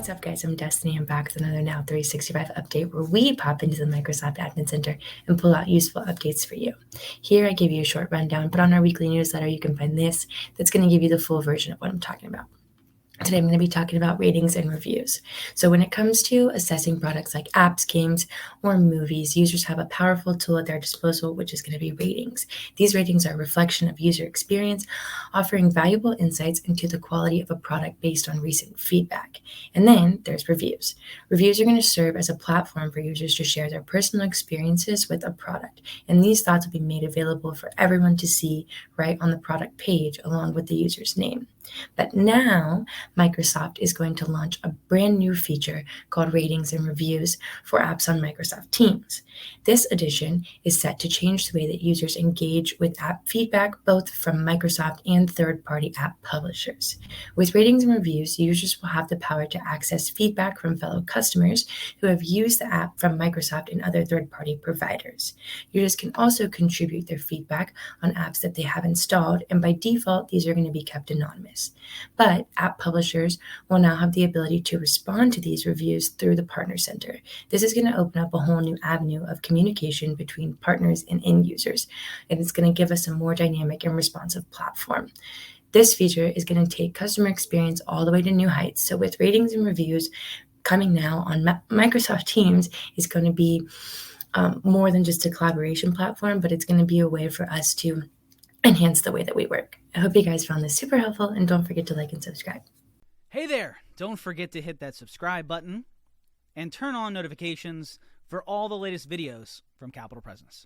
What's up, guys? I'm Destiny. I'm back with another Now 365 update where we pop into the Microsoft Admin Center and pull out useful updates for you. Here, I give you a short rundown, but on our weekly newsletter, you can find this that's going to give you the full version of what I'm talking about. Today, I'm going to be talking about ratings and reviews. So when it comes to assessing products like apps, games, or movies, users have a powerful tool at their disposal, which is going to be ratings. These ratings are a reflection of user experience, offering valuable insights into the quality of a product based on recent feedback. And then there's reviews. Reviews are going to serve as a platform for users to share their personal experiences with a product. And these thoughts will be made available for everyone to see right on the product page along with the user's name. But now, Microsoft is going to launch a brand new feature called Ratings and Reviews for apps on Microsoft Teams. This addition is set to change the way that users engage with app feedback, both from Microsoft and third-party app publishers. With Ratings and Reviews, users will have the power to access feedback from fellow customers who have used the app from Microsoft and other third-party providers. Users can also contribute their feedback on apps that they have installed, and by default, these are going to be kept anonymous. But app publishers will now have the ability to respond to these reviews through the Partner Center. This is going to open up a whole new avenue of communication between partners and end users, and it's going to give us a more dynamic and responsive platform. This feature is going to take customer experience all the way to new heights. So with ratings and reviews coming now on Microsoft Teams, is going to be more than just a collaboration platform, but it's going to be a way for us to enhance the way that we work. I hope you guys found this super helpful, and don't forget to like and subscribe. Hey there! Don't forget to hit that subscribe button and turn on notifications for all the latest videos from Capital Presence.